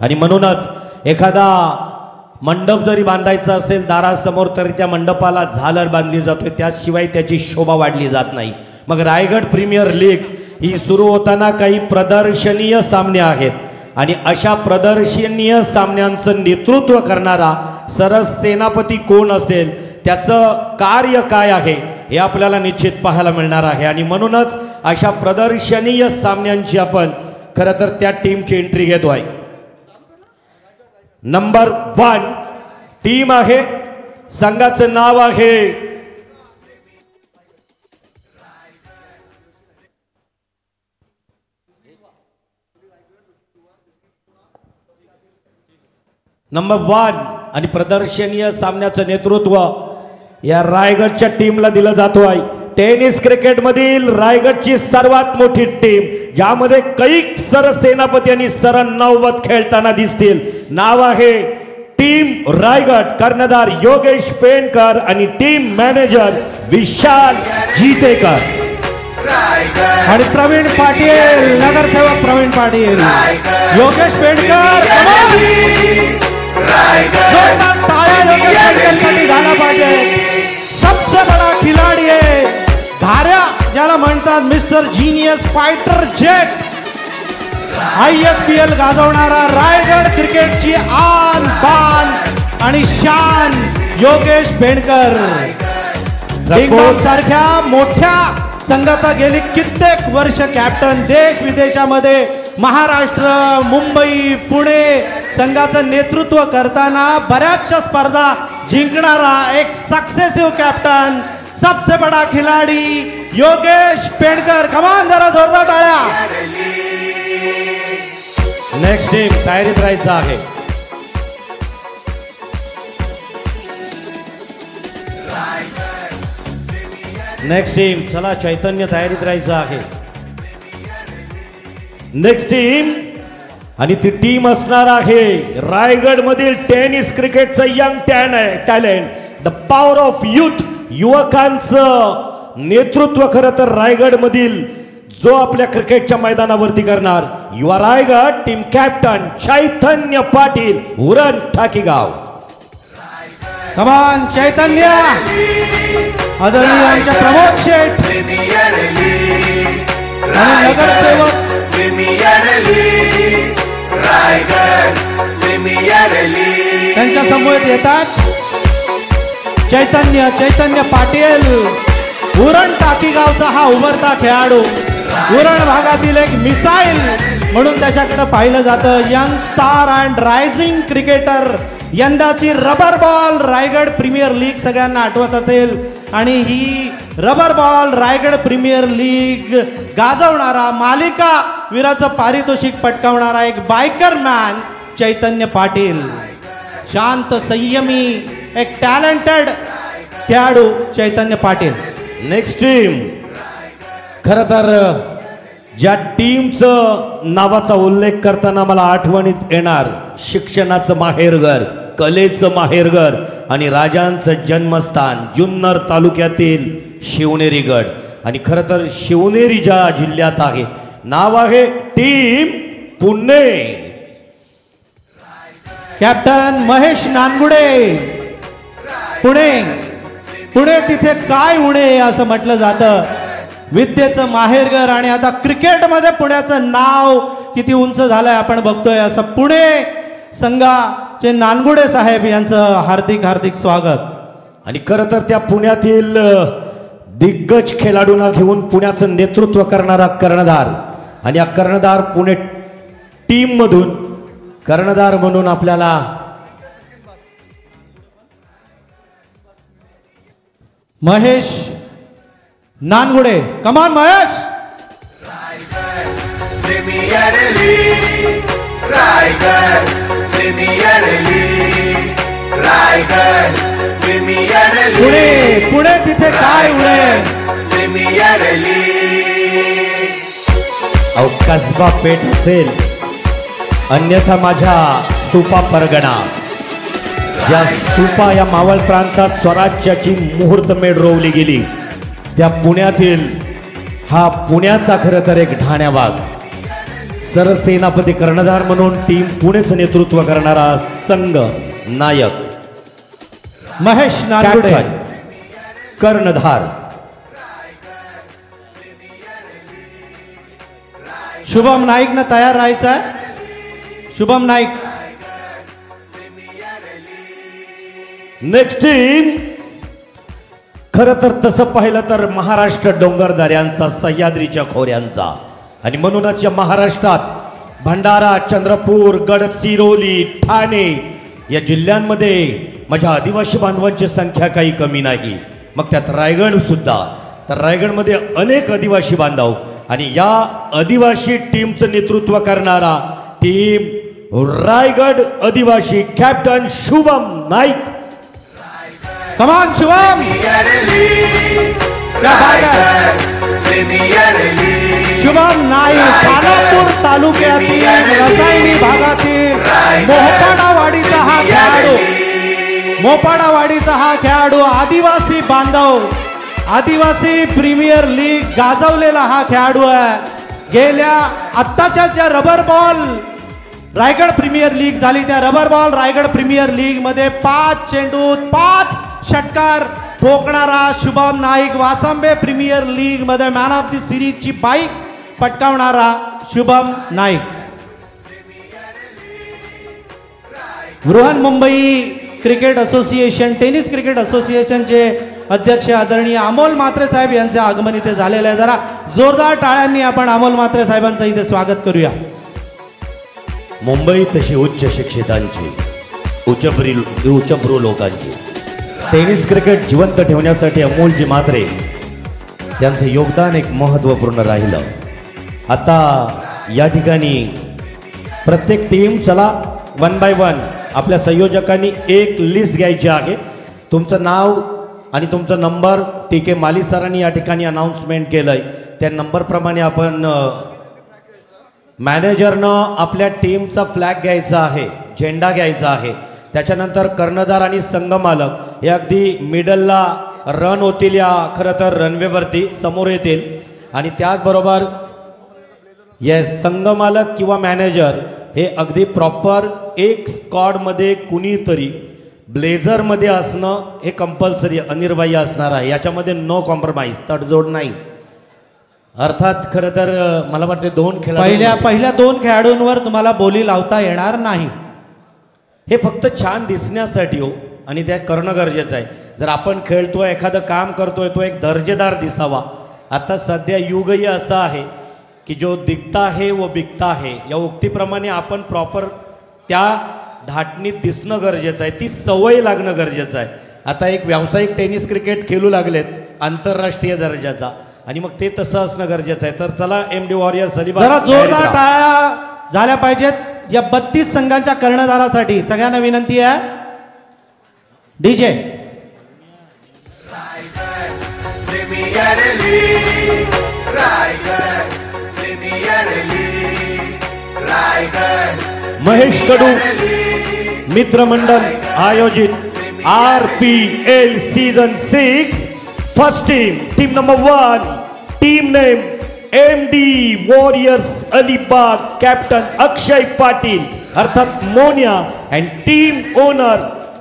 आणि म्हणूनच एखादा मंडप जरी बांधायचा असेल दारासमोर तरी त्या मंडपाला झालर बांधली जाते, त्याशिवाय त्याची शोभा वाढली जात नाही. मग रायगड प्रीमियर लीग ही सुरू होताना काही प्रदर्शनीय सामने आहेत आणि अशा प्रदर्शनीय सामन्यांचं नेतृत्व करणारा सरस सेनापती कोण असेल, त्याचं कार्य काय आहे हे आपल्याला निश्चित पाहायला मिळणार आहे. आणि म्हणूनच अशा प्रदर्शनीय सामन्यांची आपण खरं तर त्या टीमची एंट्री घेतोय. नंबर 1 टीम आहे, संघाचं नाव आहे नंबर 1 आणि प्रदर्शनीय सामन्याचं नेतृत्व या रायगडच्या टीमला दिलं जातो आहे. टेनिस क्रिकेट मधील रायगडची सर्वात मोठी टीम, ज्यामध्ये कैक सरसेनापती आणि सरनौबत खेळताना दिसतील. नाव आहे टीम रायगड. कर्णधार योगेश पेंडकर आणि टीम मॅनेजर विशाल जीतेकर आणि प्रवीण पाटील, नगरसेवक प्रवीण पाटील, योगेश पेंडकर. झाला पाहिजे. सबसे बडा खिलाडी आहे, धाऱ्या ज्याला म्हणतात, mister genius fighter jet, ISPL गाजवणारा, रायगड क्रिकेटची आन बान आणि शान योगेश पेंडकर. सारख्या मोठ्या संघाचा गेली कित्येक वर्ष कॅप्टन, देश विदेशामध्ये, महाराष्ट्र, मुंबई, पुणे संघाचं नेतृत्व करताना बऱ्याचशा स्पर्धा जिंकणारा एक सक्सेसिव्ह कॅप्टन, सबसे बडा खिलाडी योगेश पेंडकर. कमान, जरा जोरदार टाळ्या. नेक्स्ट टीम तयारीत राहायचं आहे. नेक्स्ट टीम, चला चैतन्य तयारीत राहायचं आहे. नेक्स्ट टीम आणि ती टीम असणार आहे रायगड मधील टेनिस क्रिकेटचं young talent, the power of youth. युवकांचं नेतृत्व खरं तर रायगड मधील जो आपल्या क्रिकेटच्या मैदानावरती करणार, युवा रायगड टीम कॅप्टन चैतन्य पाटील, उरण ठाकीगाव. कमान चैतन्य. आदरणीय आमच्या प्रमोद शेठ आणि नगरसेवक त्यांच्या समोर येतात चैतन्य पाटील, उरण टाकीगावचा हा उभरता खेळाडू, उरण भागातील एक मिसाईल म्हणून त्याच्याकडे पाहिलं जातं. Young star and rising cricketer. यंदाची rubber ball Raigad premier league सगळ्यांना आठवत असेल आणि ही rubber ball Raigad premier league गाजवणारा, मालिका वीराचं पारितोषिक पटकावणारा एक बायकर मॅन चैतन्य पाटील. शांत, संयमी, एक टॅलेंटेड खेळाडू चैतन्य पाटील. नेक्स्ट टीम, खरं तर ज्या टीमचं नावाचा उल्लेख करताना मला आठवणीत येणार, शिक्षणाचं माहेरघर, कलेचं माहेरघर आणि राजांचं जन्मस्थान, जुन्नर तालुक्यातील शिवनेरी गड. आणि खरं तर शिवनेरी ज्या जिल्ह्यात आहे, नाव आहे टीम पुणे. कॅप्टन महेश नानगुडे, पुणे तिथे काय उणे असं म्हटलं जातं. विद्येचं माहेरघर आणि आता क्रिकेटमध्ये पुण्याचं नाव किती उंच झालंय आपण बघतोय. असं पुणे संघाचे नानगुडे साहेब यांचं हार्दिक हार्दिक स्वागत. आणि खरं तर त्या पुण्यातील दिग्गज खेळाडूंना घेऊन पुण्याचं नेतृत्व करणारा कर्णधार, आणि या कर्णधार पुणे टीम मधून कर्णधार म्हणून आपल्याला महेश नानगुडे. कमान महेश. पुणे तिथे काय उडे. कसबा पेठ असेल, अन्यथा माझ्या सुपा परगणा, ज्या सुपा या मावळ प्रांतात स्वराज्याची मुहूर्तमेढ रोवली गेली, त्या पुण्यातील हा पुण्याचा खरं तर एक ढाण्याबाग. सरसेनापती कर्णधार म्हणून टीम पुणेचं नेतृत्व करणारा संघ नायक महेश नारगुडे. कॅप्टन, कर्णधार शुभम नाईक न तयार राहायचं आहे. शुभम नाईक. Next team. खरं तर तसं पाहिलं तर महाराष्ट्र डोंगरदऱ्यांचा, सह्याद्रीच्या खोऱ्यांचा आणि म्हणूनच या महाराष्ट्रात भंडारा, चंद्रपूर, गडचिरोली, ठाणे या जिल्ह्यांमध्ये माझ्या आदिवासी बांधवांची संख्या काही कमी नाही. मग त्यात रायगड सुद्धा. तर रायगडमध्ये अनेक आदिवासी बांधव आणि या आदिवासी टीमचं नेतृत्व करणारा टीम रायगड आदिवासी कॅप्टन शुभम नाईक. कमान शुभम. शुभम नाईक खानापूर तालुक्यातील रसायनी भागातील मोहपाडावाडीचा हा खेळाडू. मोहपाडावाडीचा हा खेळाडू आदिवासी बांधव, आदिवासी प्रीमियर लीग गाजवलेला हा खेळाडू आहे. गेल्या आत्ताच्या ज्या rubber ball Raigad premier league झाली त्या rubber ball Raigad premier league मध्ये 5 चेंडूत 5 षटकार ठोकणारा शुभम नाईक. वासंबे प्रीमियर लीग मध्ये मॅन ऑफ द सिरीजची बाईक पटकावणारा Shubham Naik. Brihanmumbai cricket association, tennis cricket असोसिएशनचे अध्यक्ष आदरणीय अमोल म्हात्रे साहेब यांचे आगमन इथे झालेलं आहे. जरा जोरदार टाळ्यांनी आपण अमोल म्हात्रे साहेबांचं इथे स्वागत करूया. मुंबई तशी उच्च शिक्षितांची, उच्चभ्रू लोकांची. टेनिस क्रिकेट जिवंत ठेवण्यासाठी अमोलजी म्हात्रे यांचं योगदान एक महत्त्वपूर्ण राहिलं. आता या ठिकाणी प्रत्येक टीम चला 1 बाय 1 आपल्या संयोजकांनी एक लिस्ट घ्यायची आहे. तुमचं नाव आणि तुमचा नंबर TK माली सरांनी या ठिकाणी अनाउन्समेंट केलंय. त्या नंबरप्रमाणे आपण मॅनेजरनं आपल्या टीमचा फ्लॅग घ्यायचा आहे, झेंडा घ्यायचा आहे. त्याच्यानंतर कर्णधार आणि संघमालक हे अगदी मिडलला रन होतील, या खरं तर रनवेवरती समोर येतील. आणि त्याचबरोबर संघमालक किंवा मॅनेजर हे अगदी प्रॉपर एक स्क्वॉडमध्ये कुणीतरी ब्लेझरमध्ये असणं हे कंपल्सरी अनिर्वाह्य असणार आहे. याच्यामध्ये नो कॉम्प्रोमाइज, तडजोड नाही. अर्थात खरं तर मला वाटते 2 खेळाडू पहिल्या 2 खेळाडूंवर तुम्हाला बोली लावता येणार नाही. हे फक्त छान दिसण्यासाठी हो, आणि त्या करणं गरजेचं आहे. जर आपण खेळतोय, एखादं काम करतोय, तो एक दर्जेदार दिसावा. आता सध्या युगही असं आहे की जो दिखता है वो बिकता है, या उक्तीप्रमाणे आपण प्रॉपर त्या धाटणीत दिसणं गरजेचं आहे, ती सवय लागणं गरजेचं आहे. आता एक व्यावसायिक टेनिस क्रिकेट खेळू लागलेत आंतरराष्ट्रीय दर्जाचा, आणि मग ते तसं असणं गरजेचं आहे. तर चला MD वॉरियर्स अलिबाग जरा जोरदार टाळ्या झाल्या पाहिजेत या 32 संघांच्या कर्णधारासाठी. सगळ्यांना विनंती आहे. DJ महेश कडू मित्रमंडल आयोजित RPL season 6 first team number 1, team name MD warriors Alibag, captain Akshay Patil अर्थात Monya, and team owner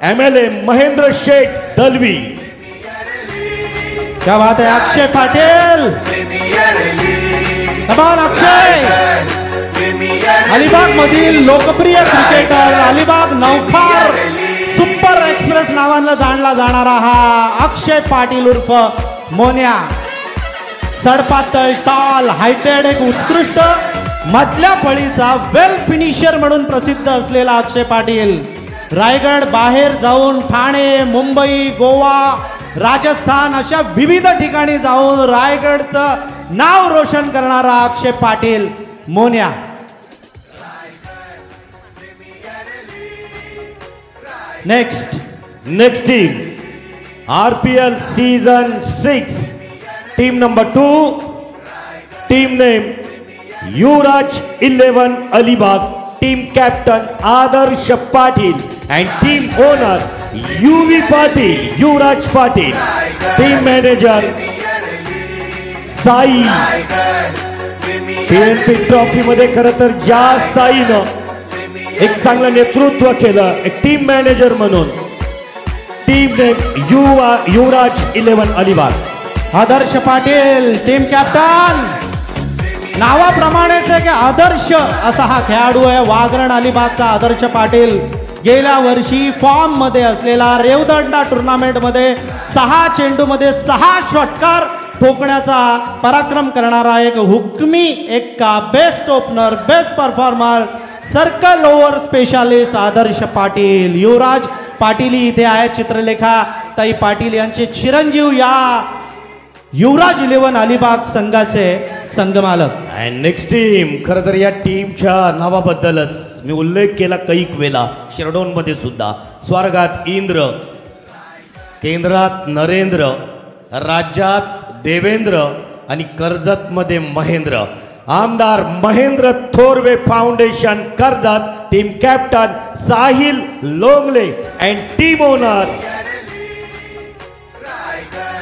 MLA Mahendra Sheth Dalvi. क्या बात है अक्षय पाटील. कमान अक्षय. अलिबाग मधील लोकप्रिय क्रिकेटर, अलिबाग नौखार सुपर एक्सप्रेस नावानं जाणला जाणारा हा अक्षय पाटील उर्फ मोन्या. सडपातळ, टॉल, हायटेड, एक उत्कृष्ट मधल्या फळीचा वेल फिनिशर म्हणून प्रसिद्ध असलेला अक्षय पाटील रायगड बाहेर जाऊन ठाणे, मुंबई, गोवा, राजस्थान अशा विविध ठिकाणी जाऊन रायगडचं नाव रोशन करणारा Akshay Patil Monya. Next team RPL season 6 team number 2, team name Yuvraj 11 Alibag, team captain Adarsh Patil and team owner UV Patil, Yuvraj Patil, team manager Sai TNT trophy मध्ये खरं तर ज्या साईनं एक चांगलं नेतृत्व केलं, एक टीम मॅनेजर म्हणून, टीम नेम युवराज 11 अलिबाग. आदर्श पाटील टीम कॅप्टन. नावाप्रमाणेच आहे की आदर्श असा हा खेळाडू आहे. वागरण अलिबागचा आदर्श पाटील गेल्या वर्षी फॉर्म मध्ये असलेला रेवदंडा टुर्नामेंट मध्ये 6 चेंडूमध्ये 6 षटकार ठोकण्याचा पराक्रम करणारा एक हुकमी, एक best opener, best performer, circle over specialist Adarsh Patil. Yuvraj Patil इथे आहे. चित्रलेखा ताई पाटील यांचे चिरंजीव या युवराज 11 अलिबाग संघाचे संघमालक. अँड नेक्स्ट टीम, खरं तर या टीमच्या नावाबद्दलच मी उल्लेख केला कैक वेळा. शिरडोन मध्ये सुद्धा स्वर्गात इंद्र, केंद्रात नरेंद्र, राज्यात देवेंद्र आणि कर्जत मध्ये महेंद्र. आमदार Mahendra Thorve foundation Karjat. Team captain Sahil Longle and team owner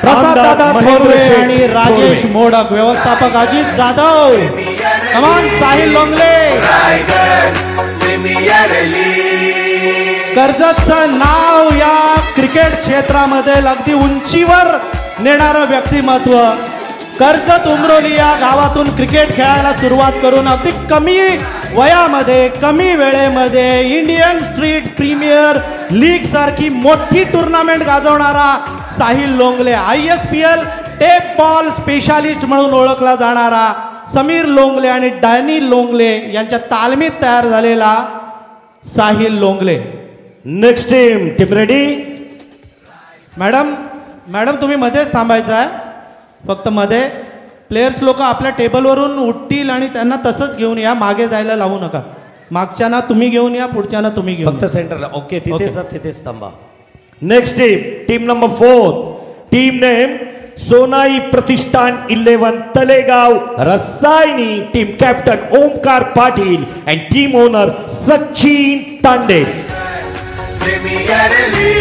Prasad Dada Thorve आणि राजेश मोडक. व्यवस्थापक अजित जाधव. कमान साहिल लोंगले. कर्जतचं नाव या क्रिकेट क्षेत्रामध्ये अगदी उंचीवर नेणारं व्यक्तिमत्व. कर्जत उमरोली या गावातून क्रिकेट खेळायला सुरुवात करून अगदी कमी वयामध्ये, कमी वेळेमध्ये इंडियन स्ट्रीट प्रीमियर लीग सारखी मोठी टुर्नामेंट गाजवणारा Sahil Longle. ISPL tape ball specialist म्हणून ओळखला जाणारा समीर लोंगले आणि डॅनी लोंगले यांच्या तालमीत तयार झालेला Sahil Longle. Next team ready. Madam तुम्ही मध्येच थांबायचं आहे. फक्त मध्ये प्लेयर्स लोक आपल्या टेबलवरून उठतील आणि त्यांना तसंच घेऊन या. मागे जायला लावू नका. मागच्याना तुम्ही घेऊन या, पुढच्याना तुम्ही घेऊन. फक्त सेंटरला. ओके, तिथेच थांबा. Next team number 4. Team name Sonai Pratishthan 11 Talegaon Rasayani. Team captain Omkar Patil and team owner Sachin Tande.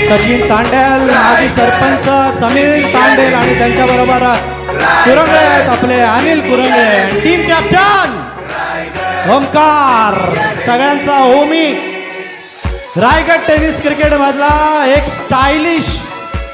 Sachin Tandel, माजी सरपंच समीर तांडेल आणि त्यांच्या बरोबर कुरंगे आहेत आपले अनिल कुरंगे. टीम कॅप्टन ओमकार, सगळ्यांचा होमी. रायगड टेनिस क्रिकेट मधला एक स्टायलिश,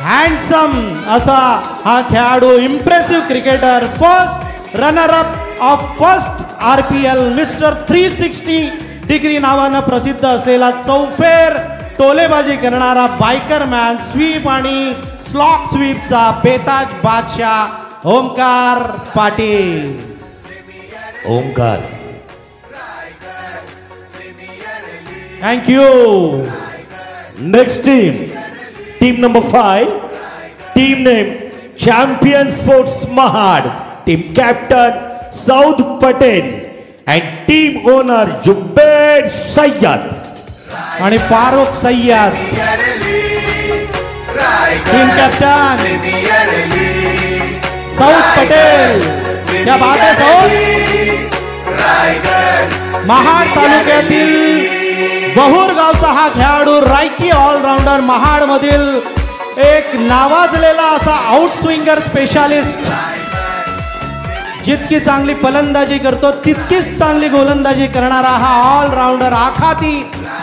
हँडसम असा हा खेळाडू, impressive cricketer, first runner up of first RPL mister 360 degree नावानं प्रसिद्ध असलेला चौफेर टोलेबाजी करणारा बायकर मॅन, स्वीप आणि स्लॉक स्वीपचा बेताज बादशाह Omkar Patil. Omkar, thank you. Next team number 5. Team name champion sports Mahad. Team captain Saud Patel and team owner Zuber Sayyed आणि फारुख सय्यद. Team captain Saud Patel. क्या बात है सौद. महाड तालुक्यातील बहुर गावचा हा खेळाडू, रायकी ऑलराऊंडर, महाड मधील एक नावाजलेला असा आउट स्विंगर स्पेशालिस्ट. जितकी चांगली फलंदाजी करतो तितकीच चांगली गोलंदाजी करणारा हा ऑलराऊंडर. आखाती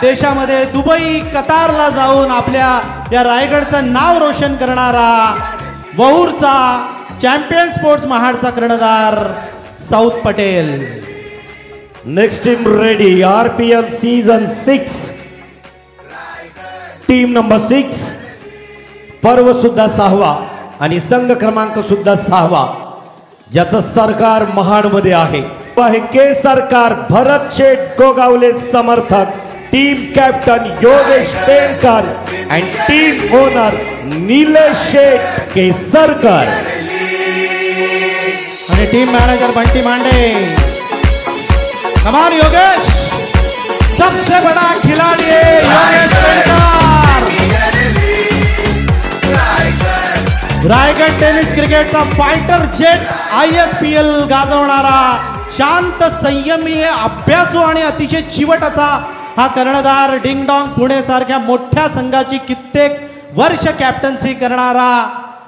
देशामध्ये दुबई, कतारला जाऊन आपल्या या रायगडचं नाव रोशन करणारा बहुरचा चॅम्पियन स्पोर्ट्स महाडचा कर्णधार Saud Patel. Next team ready. RPL season 6. Team number 6. पर्व सुद्धा 6वा आणि संघ क्रमांक सुद्धा 6वा, ज्याचं सरकार महाड मध्ये आहे. के सरकार भरत शेठ गोगावले समर्थक. Team captain Yogesh Penkar and team owner Nilesh Sheth Kesarkar आणि टीम मॅनेजर बंटी मांडे. कमान योगेश, सबसे बड़ा खिलाड़ी है योगेश पेनकर. रायगड टेनिस क्रिकेटचा फायटर जेट, ISPL गाजवणारा, शांत, संयमी, अभ्यासू आणि अतिशय चिवट असा हा कर्णधार. डिंगडॉंग पुणे सारख्या मोठ्या संघाची कित्येक वर्ष कॅप्टन्सी करणारा,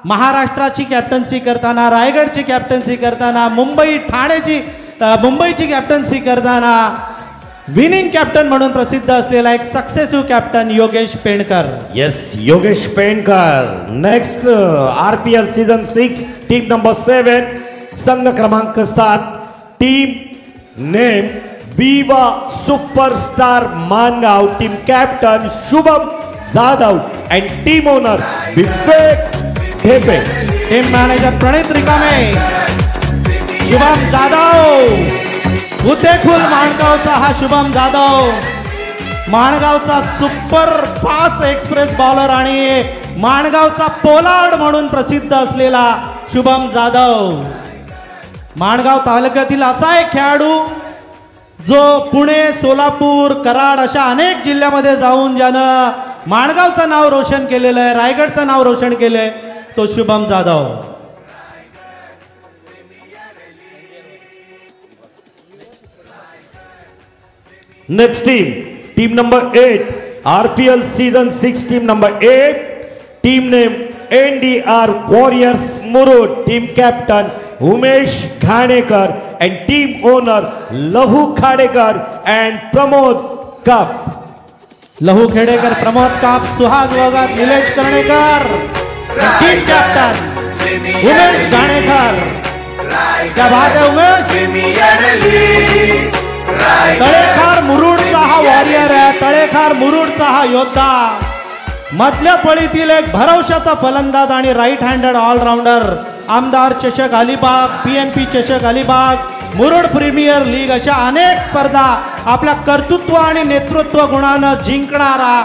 महाराष्ट्राची कॅप्टन्सी करताना, रायगडची कॅप्टन्सी करताना, मुंबई ठाणेची मुंबईची कॅप्टन्सी करताना विनिंग कॅप्टन म्हणून प्रसिद्ध असलेला एक successive captain Yogesh Penkar. Yes, Yogesh Penkar. Next RPL season 6 team number 7 संघ क्रमांक 7 team name Viva superstar Mangaon. Team captain Shubham Jadhav and team owner Vivek Dhepe. Team manager Pranit Rikame. Shubham Jadhav Utekhol माणगावचा हा शुभम जाधव, माणगावचा सुपर फास्ट एक्सप्रेस बॉलर आणि माणगावचा पोलार्ड म्हणून प्रसिद्ध असलेला शुभम जाधव. माणगाव तालुक्यातील असा एक खेळाडू जो पुणे, सोलापूर, कराड अशा अनेक जिल्ह्यामध्ये जाऊन ज्यानं माणगावचं नाव रोशन केलेलं आहे, रायगडचं नाव रोशन केलंय, तो Shubham Jadhav. Next team number 8 RPL season 6 team number 8 team name NDR Warriors Murud. Team captain Umesh Khanekar and team owner Lahu Khadekar and Pramod Kap. लहू खेडेकर, प्रमोद काप, सुहास वगात, निलेश कर्णेकर. Team captain Umesh Ghanekar. क्या बात है उमेश. तळेखार मुरुडचा हा वॉरियर आहे, तळेखार मुरुडचा हा योद्धा, मधल्या फळीतील एक भरवशाचा फलंदाज आणि राईट हँडेड ऑलराऊंडर. आमदार चषक अलिबाग, PNP चषक अलिबाग, मुरुड प्रीमियर लीग अशा अनेक स्पर्धा आपल्या कर्तृत्व आणि नेतृत्व गुणानं जिंकणारा,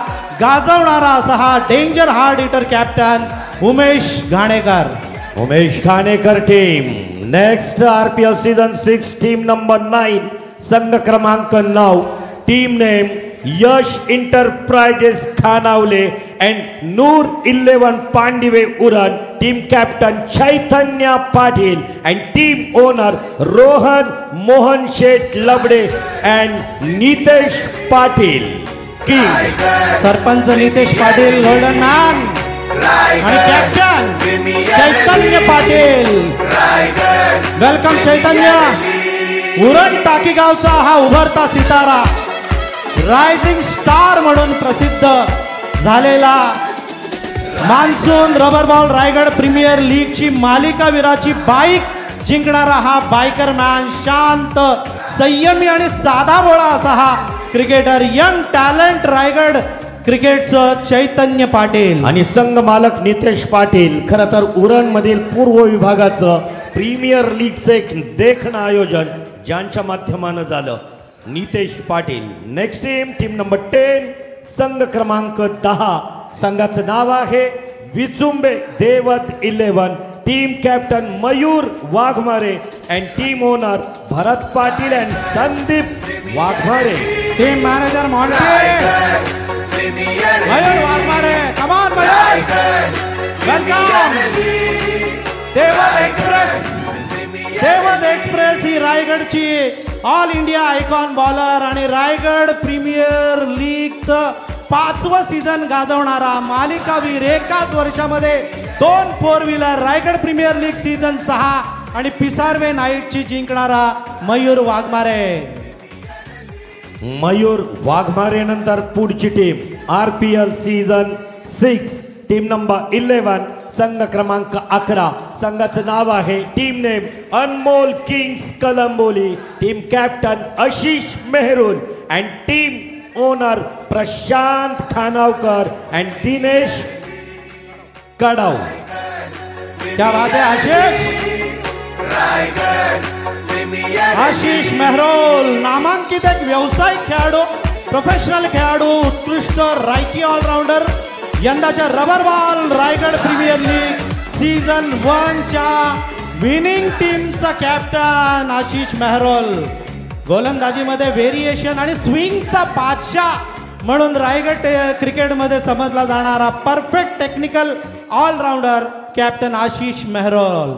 गाजवणारा असा हा danger hard hitter captain Umesh Ghanekar. Umesh Ghanekar team. Next RPL season 6 team number 9 संघ क्रमांक 9 team name Yash enterprises Khanawale and Noor 11 Pandive Uran. Team captain Chaitanya Patil and team owner Rohan Mohan Sheth Labde and Nitesh Patil. King sarpanch Nitesh Patil golden man आणि कॅप्टन चैतन्य पाटील. वेलकम चैतन्य. उरण टाकीगावचा हा उभरता सितारा, रायझिंग स्टार म्हणून प्रसिद्ध झालेला, monsoon rubber ball Raigad premier लीगची मालिकावीराची बाईक जिंकणारा हा बायकर मॅन, शांत, संयमी आणि साधा भोळा असा हा क्रिकेटर, यंग टॅलेंट रायगड क्रिकेटचं चैतन्य पाटील. आणि संघ मालक नितेश पाटील. खरं तर उरण मधील पूर्व विभागाचं प्रीमियर लीगचं एक देखणं आयोजन ज्यांच्या माध्यमानं झालं, Nitesh Patil. Next team number 10 संघ क्रमांक 10 संघाचं नाव आहे Vichumbe Devat 11. Team captain Mayur Waghmare and team owner Bharat Patil and Sandeep Waghmare. Team manager Mayur Waghmare. Come on Mayur. Welcome. Devat express. Devat express ही रायगडची ऑल इंडिया आयकॉन बॉलर आणि रायगड प्रीमियर लीगचं 5वं सीझन गाजवणारा मालिकावीर, एकाच वर्षामध्ये 2 4 wheeler Raigad premier league season 6 आणि पिसारवे नाईटची जिंकणारा मयूर वाघमारे. मयूर वाघमारे नंतर पुढची team RPL season 6 team number 11 संघ क्रमांक 11 संघाचं नाव आहे team name Anmol kings Kalamboli. Team captain Ashish Mehrun and team owner Prashant Khanavkar and Dinesh Kadav. क्या बात है आशिष. आशिष मेहरोल नामांकित एक व्यावसायिक खेळाडू, प्रोफेशनल खेळाडू, उत्कृष्ट रायकी ऑलराऊंडर, यंदाच्या rubber ball Raigad premier league season 1च्या विनिंग टीमचा कॅप्टन आशिष मेहरोल. गोलंदाजीमध्ये व्हेरिएशन आणि स्विंगचा बादशाह म्हणून रायगड क्रिकेटमध्ये समजला जाणारा perfect technical allrounder captain Ashish Mehrol.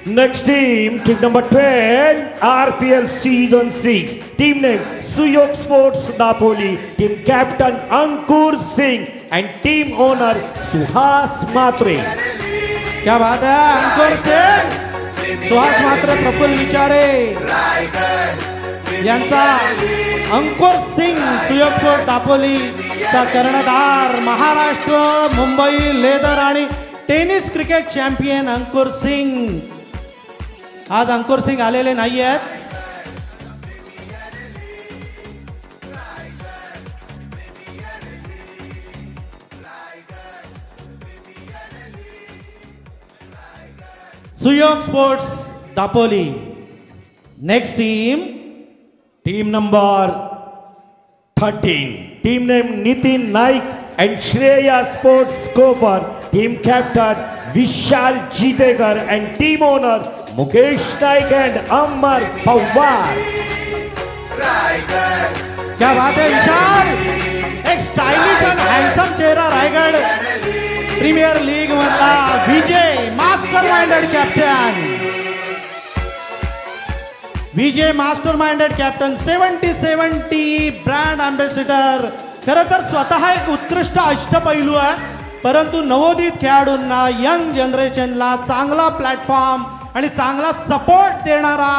Next team number 12, RPL Season 6. Team name Suyog Sports Dapoli. Team captain Ankur Singh and team owner Suhas Matre. क्या बात है, अंकुर सिंह, सुहास मात्रे, प्रफुल्ल विचारे यांचा अंकुर सिंग सुयोग स्पोर्ट दापोली चा कर्णधार, महाराष्ट्र मुंबई लेदर आणि tennis cricket champion Ankur Singh. आज अंकुर सिंग आलेले नाही आहेत. Suyog sports Dapoli. Next team number 13. Team name Nitin Naik and Shreya Sports Cooper. Team captain Vishal Jitekar and team owner Mukesh Naik and Amar Pawar. क्या बात है विशाल, एक स्टाइलिश आणि हँडसम चेहरा रायगड प्रीमियर लीग मधला Vijay master minded captain. Vijay master minded captain, 70-70 brand ambassador. खरं तर स्वतः एक उत्कृष्ट अष्टपैलू आहे, परंतु नवोदित खेळाडूंना, यंग जनरेशनला चांगला प्लॅटफॉर्म आणि चांगला सपोर्ट देणारा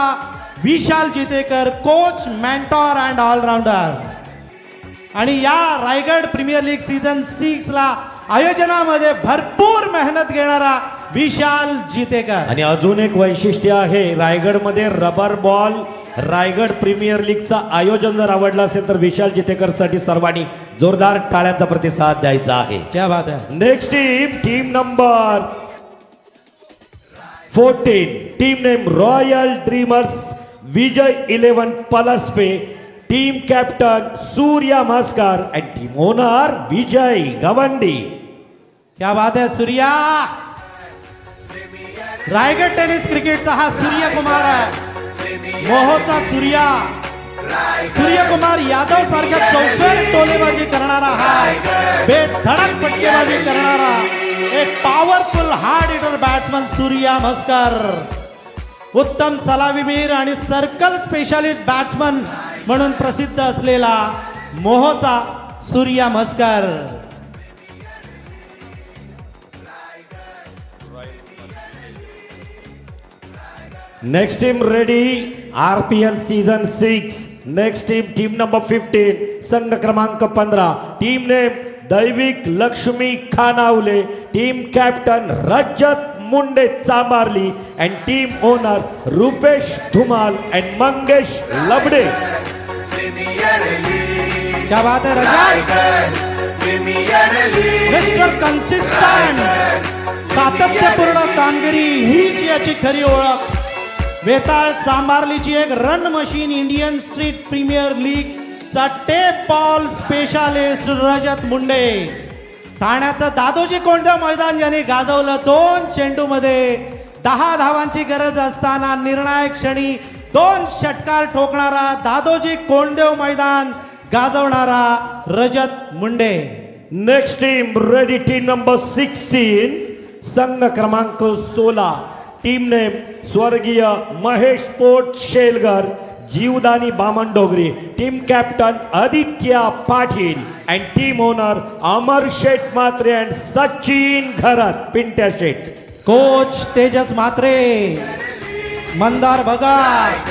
विशाल Jitekar, coach, mentor and all-rounder. आणि या रायगड प्रीमियर लीग सीझन 6 ला आयोजनामध्ये भरपूर मेहनत घेणारा विशाल जितेकर. आणि अजून एक वैशिष्ट्य आहे, रायगडमध्ये रबर बॉल रायगड प्रीमियर लीगचा आयोजन जर आवडलं असेल तर विशाल जितेकर साठी सर्वांनी जोरदार टाळ्यांचा प्रतिसाद द्यायचा आहे. क्या बात आहे. Next team number 14. Team name royal dreamers Vijay 11 Palaspe. Team captain Surya Maskar and team owner Vijay Gawande. क्या बात है सूर्या. रायगड टेनिस क्रिकेटचा हा सूर्यकुमार आहे, मोहोचा सूर्या. सूर्यकुमार यादव सारख्या चौफेर टोलेबाजी करणारा, हा बेधडक फटकेबाजी करणारा एक powerful hard hitter batsman Surya Maskar. उत्तम सलामीवीर आणि सर्कल स्पेशालिस्ट बॅट्समन म्हणून प्रसिद्ध असलेला मोहोचा Surya Maskar. Next team ready, RPL season 6. Next team number 15, संघ क्रमांक 15. Team name Daivik Lakshmi Khanawale. Team captain Rajat Munde Chambarli and team owner Rupesh Dhumal and Mangesh Labde. क्या बात है रजत, मिस्टर कन्सिस्टंट, सातत्यपूर्ण कामगिरी हीच याची खरी ओळख. वेताळ चांबारलीची एक run machine, Indian street premier league चा tape ball specialist Rajat Munde. ठाण्याचं दादोजी कोंडदेव मैदान ज्यांनी गाजवलं, 2 चेंडूमध्ये 10 धावांची गरज असताना निर्णायक क्षणी 2 षटकार ठोकणारा दादोजी कोंडदेव मैदान गाजवणारा Rajat Munde. Next team ready, team number 16, संघ क्रमांक 16. टीम नेम स्वर्गीय Mahesh Pot Shelgar, Jivdani Bamandongri. Team captain Aditya Patil and team owner Amar Sheth Mhatre and Sachin Gharat Pintya Sheth. Coach Tejas Mhatre, Mandar Bhagat,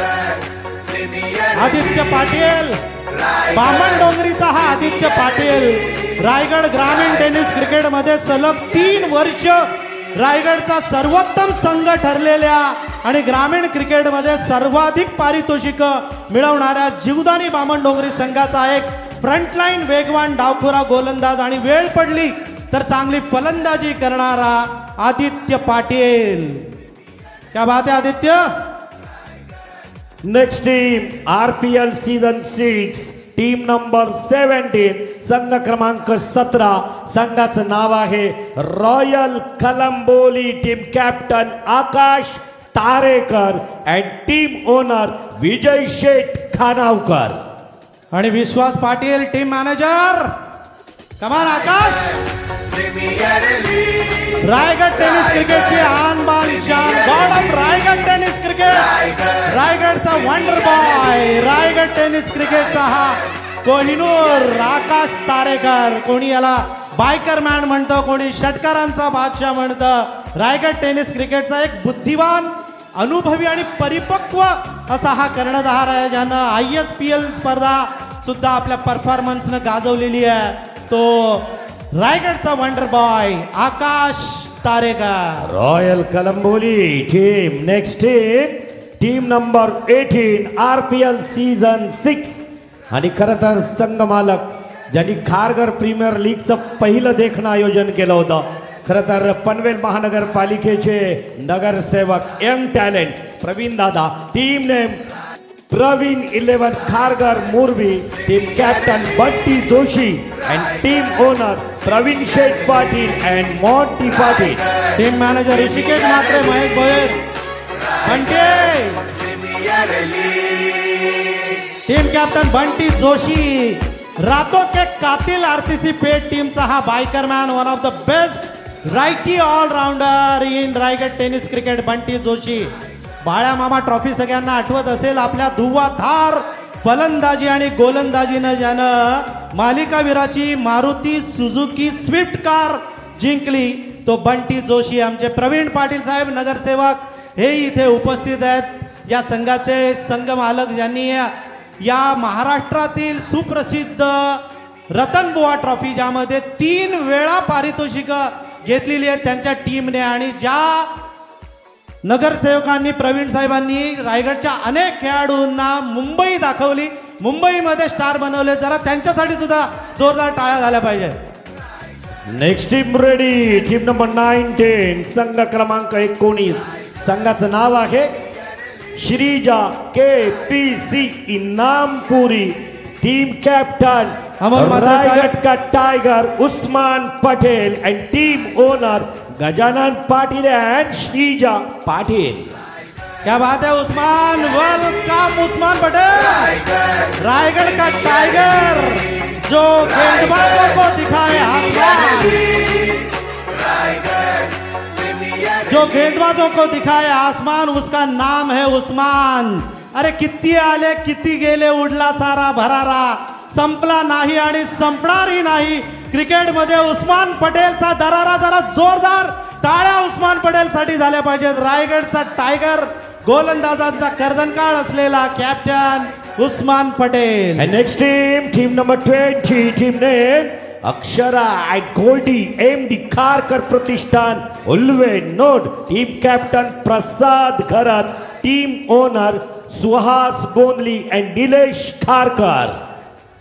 Aditya Patil. बामणडोंगरीचा हा आदित्य पाटील रायगड ग्रामीण टेनिस क्रिकेटमध्ये सलग 3 वर्ष रायगडचा सर्वोत्तम संघ ठरलेल्या आणि ग्रामीण क्रिकेटमध्ये सर्वाधिक पारितोषिक मिळवणाऱ्या जीवदानी बामणडोंगरी संघाचा एक फ्रंटलाईन वेगवान डावखोरा गोलंदाज आणि वेळ पडली तर चांगली फलंदाजी करणारा आदित्य पाटील. क्या बात है Aditya. Next team RPL season 6, team number 17, संघ क्रमांक 17. संघाचं नाव आहे royal Kalamboli. Team captain Akash Tarekar and team owner Vijay Sheth Khanavkar. आणि विश्वास पाटील टीम मॅनेजर. कमान आकाश. रायगड टेनिस क्रिकेटची आन बान शान god of Raigad tennis cricket, रायगडचा वंडर बॉय, रायगड टेनिस क्रिकेटचा हा कोहिनूर आकाश तारेकर. कोणी याला बायकर मॅन म्हणतं, कोणी षटकारांचा बादशाह म्हणतं. रायगड टेनिस क्रिकेटचा एक बुद्धिवान, अनुभवी आणि परिपक्व असा हा कर्णधार आहे, ज्यानं ISPL स्पर्धा सुद्धा आपल्या परफॉर्मन्सनं गाजवलेली आहे. तो रायगडचा wonder boy Akash Tarekar. Royal Kalamboli team. Next team number 18 RPL season 6. आणि खरं तर संघ मालक ज्यांनी खारघर प्रीमियर लीगचं पहिलं देखणं आयोजन केलं होतं, खरं तर पनवेल महानगरपालिकेचे नगरसेवक young talent Praveen Dada. Team name Praveen 11 Kharghar Murbi. Team captain Bunty Joshi and team owner Praveen Sheth Patil and Monty Patil. Team manager Hrishikesh Matre, Mahesh Bhoyar, Bante. Team captain Bunty Joshi. रातों के कातिल RCC पेट टीमचा हा biker man, one of the best रायटी allrounder in Raigad tennis cricket Bunty Joshi. Balya Mama trophy सगळ्यांना आठवत असेल. आपल्या धुव्वाधार फलंदाजी आणि गोलंदाजीनं ज्यानं मालिकावीराची मारुती सुझुकी स्विफ्ट कार जिंकली, तो बंटी जोशी. आमचे प्रवीण पाटील साहेब नगरसेवक हे इथे उपस्थित आहेत. या संघाचे संघ मालक ज्यांनी या महाराष्ट्रातील सुप्रसिद्ध रतनबुवा ट्रॉफी, ज्यामध्ये 3 वेळा पारितोषिकं घेतलेली आहेत त्यांच्या टीमने, आणि ज्या नगरसेवकांनी प्रवीण साहेबांनी रायगडच्या अनेक खेळाडूंना मुंबई दाखवली, मुंबईमध्ये स्टार बनवले, जरा त्यांच्यासाठी सुद्धा जोरदार टाळ्या झाल्या पाहिजे. Next team ready. Team number 19 संघ क्रमांक 19. संघाचं नाव आहे Shreeja KPC Inampuri. Team captain Raigad का tiger Usman Patel and team owner Gajanan Patil and Shreeja Patil. क्या बात है उस्मान. वेलकम उस्मान पटेल. रायगड का टाइगर जो गेंदबाजों को दिखाए आसमान, जो गेंदबाजों को दिखाए आसमान, उसका नाम है उस्मान. अरे किती आले किती गेले, उडला सारा भरारा, संपला नाही आणि संपणारही नाही. क्रिकेटमध्ये उस्मान पटेलचा दरारा. जरा जोरदार टाळ्या उस्मान पटेल साठी झाल्या पाहिजेत. रायगडचा टायगर, गोलंदाजांचा कर्दनकाळ असलेला captain Usman Patel. Next team number 20. Team name Akshara and गोल्डी MD खारकर प्रतिष्ठान Ulwe node. Team captain Prasad Gharat. Team owner Suhas Gondli and Nilesh Kharkar.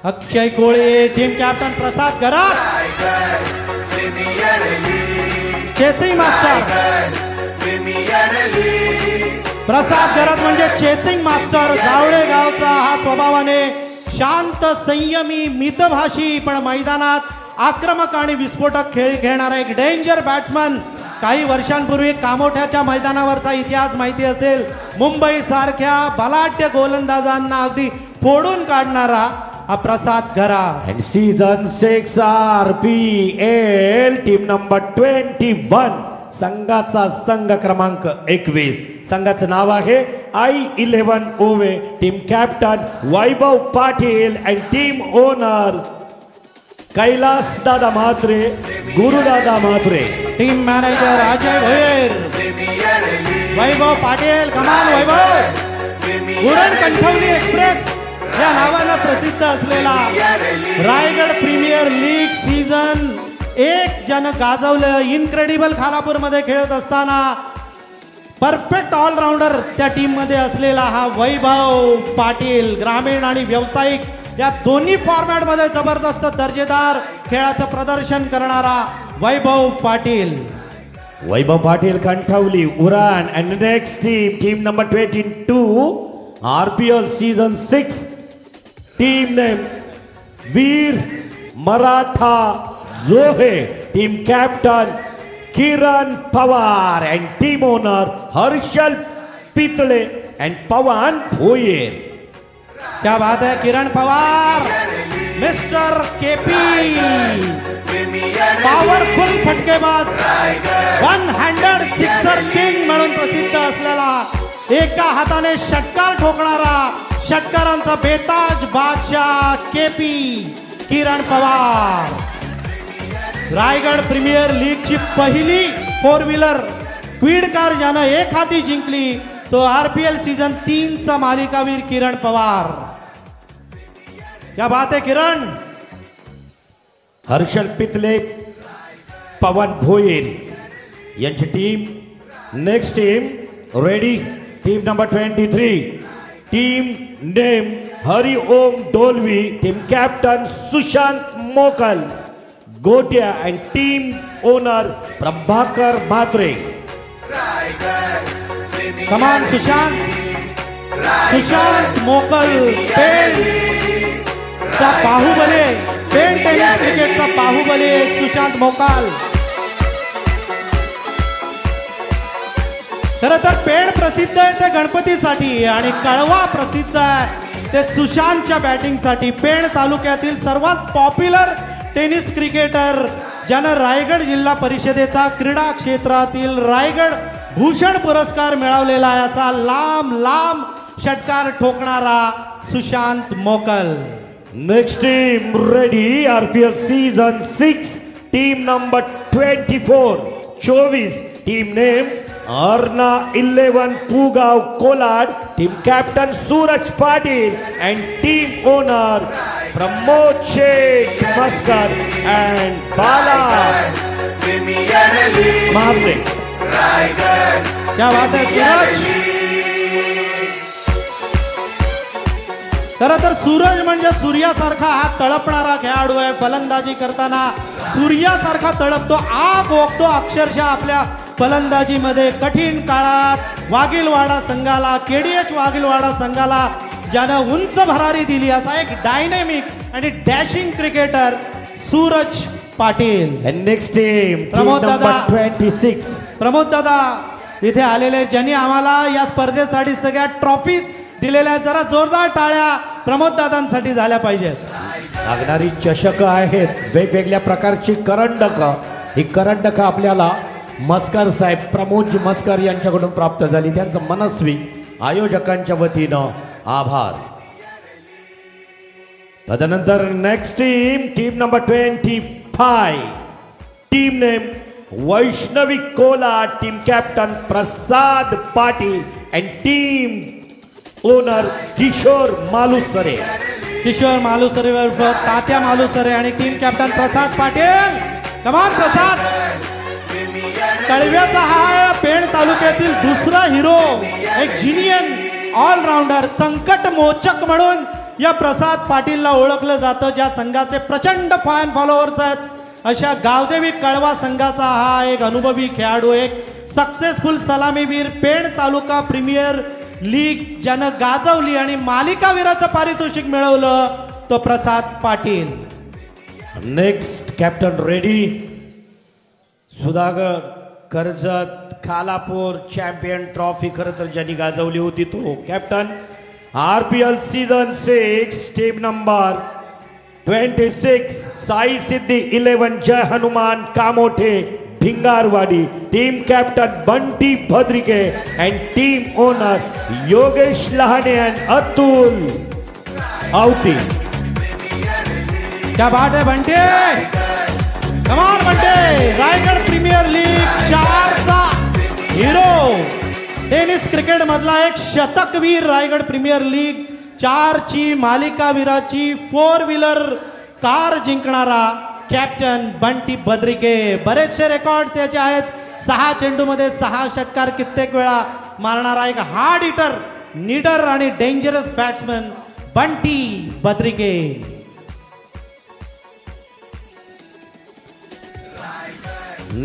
Akshay Kole. Team captain Prasad Gharat. Chasing master प्रसाद घरात म्हणजे चेसिंग मास्टर. जावळे गावचा हा स्वभावाने शांत, संयमी, मितभाषी, पण मैदानात आक्रमक आणि विस्फोटक खेळ खेळणारा एक डेंजर बॅट्समन. काही वर्षांपूर्वी कामोठ्याच्या मैदानावरचा इतिहास माहिती असेल. मुंबई सारख्या बलाढ्य गोलंदाजांना अगदी फोडून काढणारा हा Prasad Ghara. And season 6 RPL. Team number 21. संघाचा संघ क्रमांक 21. संघाचं नाव आहे I11 ओवे. Team captain Vaibhav Patil and team owner Kailas Dada Mhatre, Gurudada Mhatre. Team manager Ajay Bhoyar, Vaibhav Patil. कमान वैभव. उरण कणठवली एक्सप्रेस या नावानं प्रसिद्ध असलेला रायगड प्रीमियर लीग सीझन 1 ज्यानं गाजवलं. इनक्रेडिबल खालापूरमध्ये खेळत असताना परफेक्ट ऑलराऊंडर त्या टीम मध्ये असलेला हा वैभव पाटील. ग्रामीण आणि व्यावसायिक या दोन्ही फॉर्मॅट मध्ये जबरदस्त दर्जेदार खेळाचं प्रदर्शन करणारा Vaibhav Patil. Vaibhav Patil Kanthavali Uran. And next team number 22 RPL season 6. Team name Veer Maratha Johe. Team captain Kiran Pawar and team owner Harshal Pitale and Pawan Bhoyar. क्या बात है. Kiran Pawar, mister KP powerful फटकेबाज, वन हँडेड सिक्सर किंग म्हणून प्रसिद्ध असलेला, एका हाताने षटकार ठोकणारा, षटकारांचा बेताज बादशाह केपी किरण पवार. रायगड प्रीमियर लीगची पहिली 4 व्हीलर क्वीड कार ज्यानं एक हाती जिंकली तो RPL सीझन 3 चा मालिकावीर किरण पवार. क्या बात है किरण. हर्षल पितले, पवन भोईर यांची team. Next team ready. Team number 23. Team name Hari Om Dolvi. Team captain Sushant Mokal Gotiya and team owner Prabhakar Mhatre. कमान सुशांत मोकल, पेण चा बाहुबली, पेण टेनिस क्रिकेटचा बाहुबली सुशांत मोकल. खरं तर पेण प्रसिद्ध आहे ते गणपतीसाठी आणि कळवा प्रसिद्ध आहे ते सुशांतच्या बॅटिंगसाठी. पेण तालुक्यातील सर्वात पॉप्युलर टेनिस क्रिकेटर ज्यानं रायगड जिल्हा परिषदेचा क्रीडा क्षेत्रातील रायगड भूषण पुरस्कार मिळवलेला आहे असा लांब लांब षटकार ठोकणारा Sushant Mokal. Next team ready. RPL season 6. Team number 24. Team name Arna 11 Pugaon Kolad. Team captain Suraj Patil and team owner Pramod Sheth Maskar and Bala Mahabale. क्या बात है सूरज. खरं तर सूरज म्हणजे सूर्यासारखा हा तळपणारा खेळाडू आहे. फलंदाजी करताना सूर्यासारखा तळपतो, आग ओकतो अक्षरशः आपल्या फलंदाजीमध्ये. कठीण काळात वाघिलवाडा संघाला, KDH वाघिलवाडा संघाला ज्यानं उंच भरारी दिली असा एक डायनेमिक आणि dashing cricketer Suraj Patil. Next team Pramod दादा. 26. प्रमोद दादा इथे आलेले ज्यांनी आम्हाला या स्पर्धेसाठी सगळ्या ट्रॉफीज दिलेल्या आहेत. जरा जोरदार टाळ्या प्रमोद दादांसाठी झाल्या पाहिजेत. लागणारी चषक आहेत, वेगवेगळ्या प्रकारची करंडक. ही करंडक आपल्याला मस्कर साहेब प्रमोदजी मस्कर यांच्याकडून प्राप्त झाली. त्यांचं मनस्वी आयोजकांच्या वतीनं आभार. तदनंतर next team number 25. Team name Vaishnavi Kolad. Team captain Prasad Patil and team owner Kishor Malusare. Kishor Malusare उर्फ तात्या मालुसरे आणि टीम कॅप्टन प्रसाद पाटील. कमान प्रसाद. कळव्याचा हा पेण तालुक्यातील दुसरा हिरो, एक जिनियन ऑलराऊंडर, संकट मोचक म्हणून या प्रसाद पाटीलला ओळखलं जातं. ज्या संघाचे प्रचंड फॅन फॉलोअर्स आहेत अशा गावदेवी कळवा संघाचा हा एक अनुभवी खेळाडू, एक सक्सेसफुल सलामीवीर. पेण तालुका प्रीमियर लीग ज्यानं गाजवली आणि मालिकावीराचं पारितोषिक मिळवलं तो Prasad Patil. Next captain ready. Sudhakar Karjat Khalapur champion trophy खरं तर ज्यांनी गाजवली होती तो captain. RPL season 6. Team number 26. Sai Siddhi 11 Jai Hanuman Kamothe Bhingarwadi. Team captain Bunty Bhadrike and team owner Yogesh Lahane and Atul Avati. क्या बात है बंटे. कमाल बंटे. रायगड प्रीमियर लीग 4 चा हिरो, टेनिस क्रिकेट मधला एक शतकवीर. रायगड प्रीमियर लीग 4 ची मालिकावीराची 4 व्हीलर कार जिंकणारा कॅप्टन बंटी भद्रिके. बरेचसे रेकॉर्ड्स याचे आहेत. 6 चेंडूमध्ये 6 षटकार कित्येक वेळा मारणारा एक हार्ड हिटर, निडर आणि dangerous batsman Bunty Bhadrike.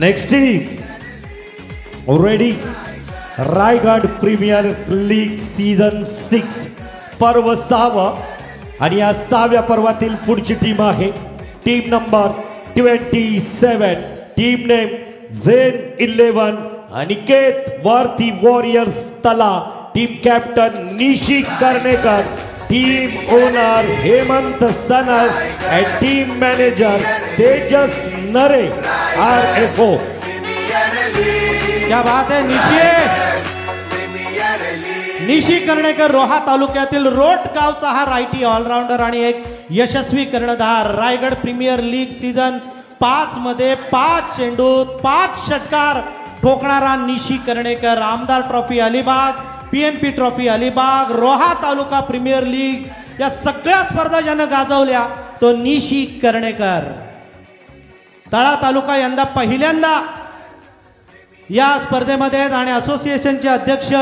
Next team ready. Raigad premier league season 6 पर्व 6 आणि या 6व्या पर्वातील पुढची टीम आहे team number 27. Team name Zen 11 Aniket Warti warriors Tala. Team captain Nishi Karnekar. Team owner Hemant Sanas and team manager Tejas Nare RFO. क्या बात है. निशी कर्णेकर रोहा तालुक्यातील रोट गावचा हा रायटी ऑलराऊंडर आणि एक यशस्वी कर्णधार. रायगड प्रीमियर लीग सीझन 5 मध्ये 5 चेंडूत 5 षटकार ठोकणारा निशी कर्णेकर. आमदार trophy Alibag, PNP trophy Alibag, Roha taluka premier league या सगळ्या स्पर्धा ज्यानं गाजवल्या तो निशी कर्णेकर. तळा तालुका यंदा पहिल्यांदा या स्पर्धेमध्ये आणि असोसिएशनचे अध्यक्ष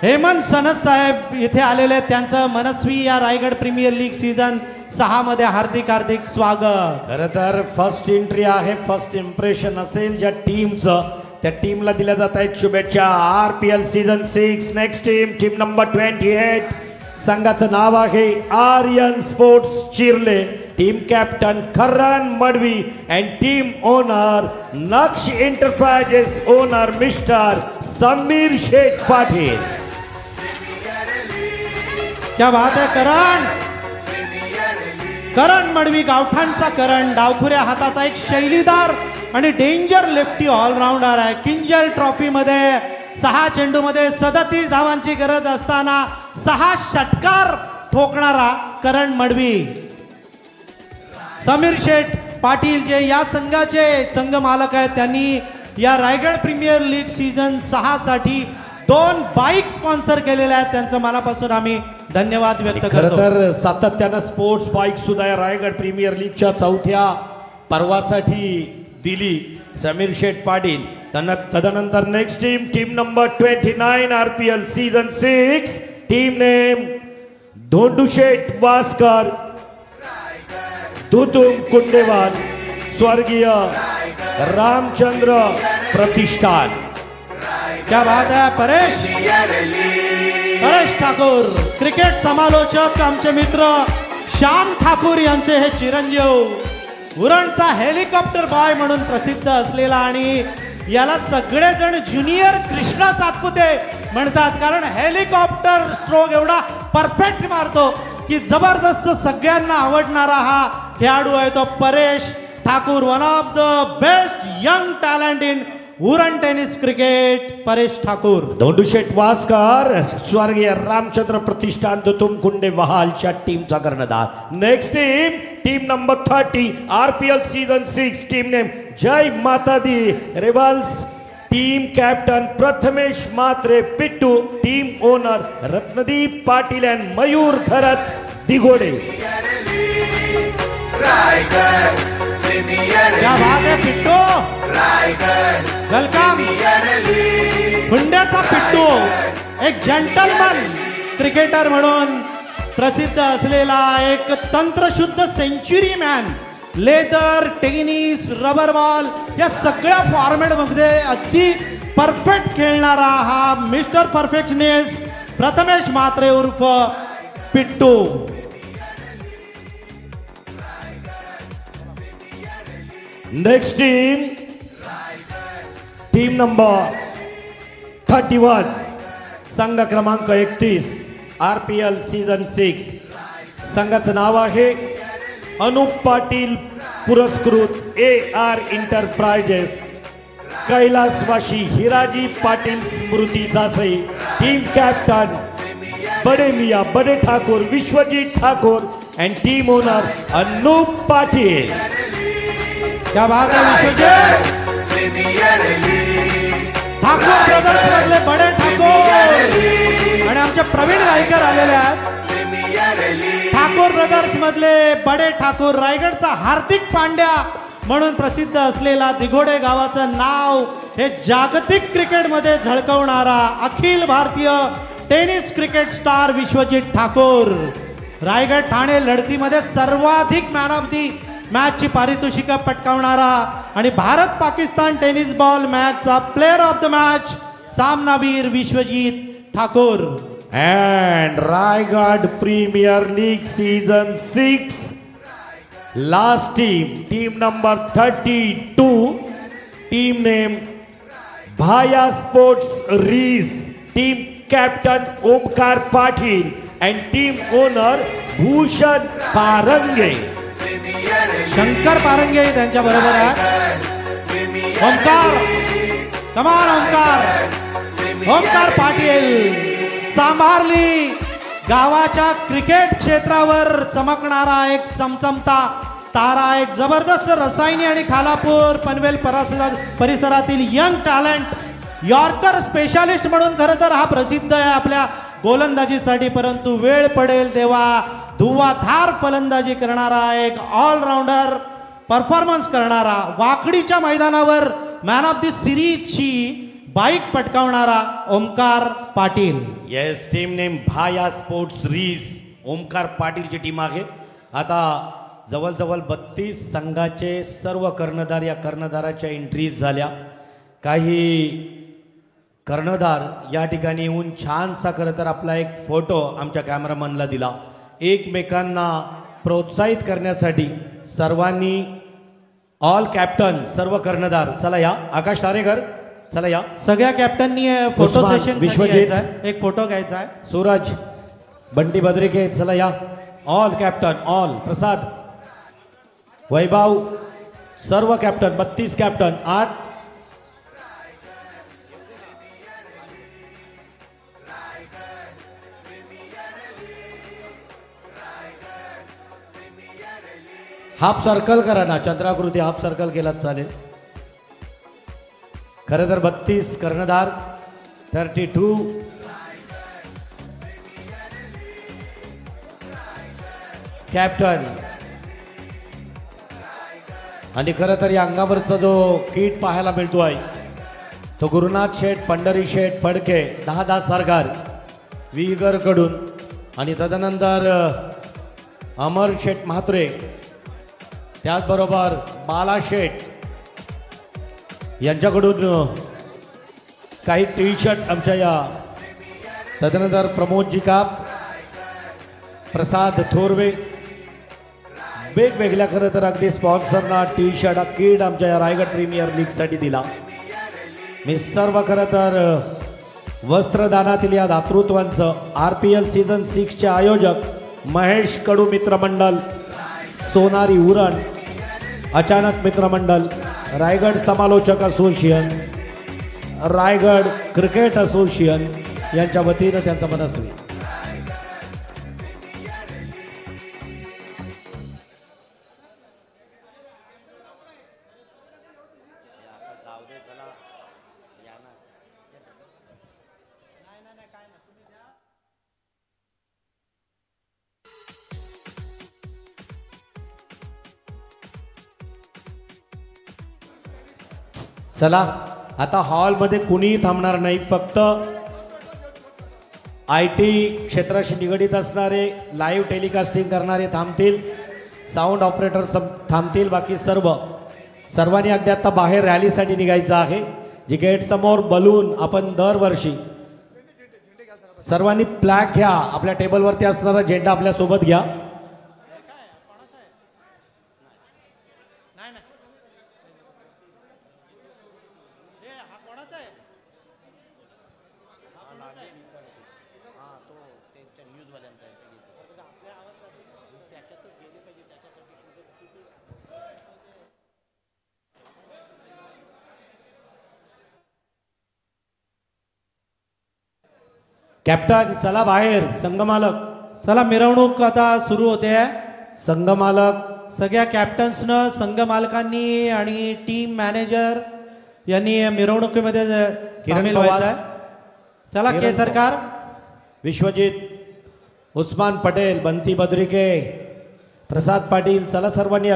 हेमंत सनद साहेब इथे आलेले आहेत. त्यांचं मनस्वी या रायगड प्रीमियर लीग सीझन 6 मध्ये हार्दिक हार्दिक स्वागत. खरं तर फर्स्ट एंट्री आहे, फर्स्ट इम्प्रेशन असेल ज्या टीमचं त्या टीमला दिल्या जात आहेत शुभेच्छा. RPL season 6 next team number 28. संघाचं नाव आहे Aryan sports Chirle. Team captain Karan Madvi and team owner Naksh enterprises owner mister Sameer Sheth Patil. क्या बात है. करण मडवी गावठाणचा करण, डावखुऱ्या हाताचा एक शैलीदार आणि डेंजर लेफ्टी ऑलराऊंडर आहे. किंजल ट्रॉफी मध्ये 6 चेंडूमध्ये 37 धावांची गरज असताना 6 षटकार ठोकणारा करण मडवी. समीर शेठ पाटील जे या संघाचे संघ मालक आहेत, त्यांनी या रायगड प्रीमियर लीग सीझन 6 साठी 2 बाईक स्पॉन्सर केलेल्या आहेत. त्यांचं मनापासून आम्ही धन्यवाद व्यक्त खरं करतो. तर सातत्यानं स्पोर्ट्स बाईक सुद्धा या रायगड प्रीमियर लीगच्या 4थ्या पर्वासाठी दिली समीर शेठ पाटील. तदनंतर next team number 29 RPL season 6. Team name Dhondusheth Waskar, Dutum Kundewal, स्वर्गीय रामचंद्र प्रतिष्ठान. क्या बात है. परेश ठाकूर क्रिकेट समालोचक आमचे मित्र श्याम ठाकूर यांचे हे चिरंजीव. उरणचा हेलिकॉप्टर बॉय म्हणून प्रसिद्ध असलेला आणि याला सगळेजण ज्युनियर कृष्णा सातपुते म्हणतात, कारण हेलिकॉप्टर स्ट्रोक एवढा परफेक्ट मारतो की जबरदस्त सगळ्यांना आवडणारा हा खेळाडू आहे तो Paresh Thakur. One of the best young talent in Uran tennis cricket. Paresh Thakur. Dhondusheth Waskar, स्वर्गीय रामचंद्र प्रतिष्ठान, दुतुम कुंडे वहालच्या टीमचा कर्णधार. Next team number 30 RPL season 6. Team name Jai Mata Di rebels. Team captain Prathamesh Matre Pittu. Team owner Ratnadeep Patil and Mayur Kharat दिघोडे. क्या बात है पिट्टू. वेलकम. हुंड्याचा पिट्टू एक जेंटलमन क्रिकेटर म्हणून प्रसिद्ध असलेला एक तंत्रशुद्ध century man. Leather, tennis, rubber ball या सगळ्या फॉर्मॅट मध्ये अगदी परफेक्ट खेळणारा हा मिस्टर परफेक्शनिस्ट प्रथमेश मात्रे उर्फ पिट्टू. नेक्स्ट टीम नंबर 31 संघ क्रमांक 31 RPL सीझन 6. संघाचं नाव आहे अनुप पाटील पुरस्कृत AR एंटरप्राइजेस कैलासवासी हिराजी पाटील स्मृती Jasai. Team captain Bade Miya Bade Thakur Vishwajeet Thakur and team owner Anup Patil. क्या बात है विश्वजीत. ठाकूर ब्रदर्स मधले बडे ठाकूर आणि आमचे प्रवीण गायकर आलेले आहेत. ठाकूर ब्रदर्स मधले बडे ठाकूर रायगडचा हार्दिक पांड्या म्हणून प्रसिद्ध असलेला दिघोडे गावाचं नाव हे जागतिक क्रिकेटमध्ये झळकवणारा अखिल भारतीय tennis cricket star Vishwajeet Thakur. Raigad Thane लढतीमध्ये सर्वाधिक मॅन ऑफ दी मॅचची पारितोषिकं पटकावणारा आणि भारत पाकिस्तान टेनिस बॉल मॅचचा प्लेअर ऑफ द मॅच सामनावीर Vishwajeet Thakur. And Raigad premier league season 6 last team number 32. Team name Bhaya sports रीस. Team captain Omkar Patil and team owner Bhushan Parange. Shankar Parange त्यांच्या बरोबर आहेत. ओमकार, कमाल ओमकार पाटील सांभारली. गावाच्या क्रिकेट क्षेत्रावर चमकणारा एक चमचमता तारा, एक जबरदस्त रसायनी आणि खालापूर पनवेल परिसरातील यंग टॅलेंट, यॉर्कर स्पेशालिस्ट म्हणून खरं तर हा प्रसिद्ध आहे आपल्या गोलंदाजीसाठी. परंतु वेळ पडेल तेव्हा धुव्वाधार फलंदाजी करणारा, एक ऑलराऊंडर परफॉर्मन्स करणारा, वाकडीच्या मैदानावर मॅन ऑफ द सिरीजची बाईक पटकावणारा Omkar Patil. Yes, team name Bhaya sports रीज. ओमकार पाटीलची टीम आहे. आता जवळजवळ 32 संघाचे सर्व कर्णधार या कर्णधाराच्या एंट्रीज झाल्या. काही कर्णधार या ठिकाणी येऊन छानसा खरं तर आपला एक फोटो आमच्या कॅमेरामनला दिला. एकमेकांना प्रोत्साहित करण्यासाठी सर्वांनी, ऑल कॅप्टन, सर्व कर्णधार, चला या. आकाश तारेकर, चला या. सगळ्या कॅप्टननी फोटो उस्मान, सेशन विश्वजित, एक फोटो घ्यायचा आहे. सूरज, बंटी बद्रिके, चला या. ऑल कॅप्टन, ऑल, प्रसाद, वैभव, सर्व कॅप्टन, 32 कॅप्टन. 8 हाफ सर्कल करा ना, चंद्राकृती हाफ सर्कल केला चालेल. खरं तर 32 कर्णधार, 32 कॅप्टन. आणि खरं तर या अंगावरचा जो किट पाहायला मिळतो आहे तो गुरुनाथ शेठ, पंढरी शेठ फडके, 10 सरकार विगर कडून, आणि तदनंतर अमर शेठ म्हात्रे, त्याचबरोबर बाला शेठ यांच्याकडून काही टी शर्ट आमच्या या, तदनंतर प्रमोद जिकाप, प्रसाद थोरवे, वेगवेगळ्या खरं तर अगदी स्पॉन्सरना टी शर्ट किट आमच्या या रायगड प्रीमियर लीगसाठी दिला. मी सर्व खरं तर वस्त्रदानातील या दातृत्वांचं RPL सीझन 6चे आयोजक महेश कडू मित्रमंडळ, सोनारी उरण, अचानक मित्रमंडळ, रायगड समालोचक असोसिएशन, रायगड क्रिकेट असोसिएशन यांच्या वतीनं त्यांचा मनस्वी. चला आता हॉलमध्ये कुणीही थांबणार नाही. फक्त IT क्षेत्राशी निगडीत असणारे, लाईव्ह टेलिकास्टिंग करणारे थांबतील, साऊंड ऑपरेटर थांबतील. बाकी सर्वांनी अगदी आता बाहेर रॅलीसाठी निघायचं आहे. जी गेट समोर बलून आपण दरवर्षी सर्वांनी फ्लॅग घ्या, आपल्या टेबलवरती असणारा झेंडा आपल्या सोबत घ्या. कॅप्टन चला बाहेर. संघमालक चला, मिरवणूक आता सुरू होते. संघमालक, सगळ्या कॅप्टन्सनं, संघ मालकांनी आणि टीम मॅनेजर यांनी मिरवणुकीमध्ये सामील व्हायचं आहे. चला, केसरकार, विश्वजित, उस्मान पटेल, बंटी बद्रिके, प्रसाद पाटील, चला सर्वांनी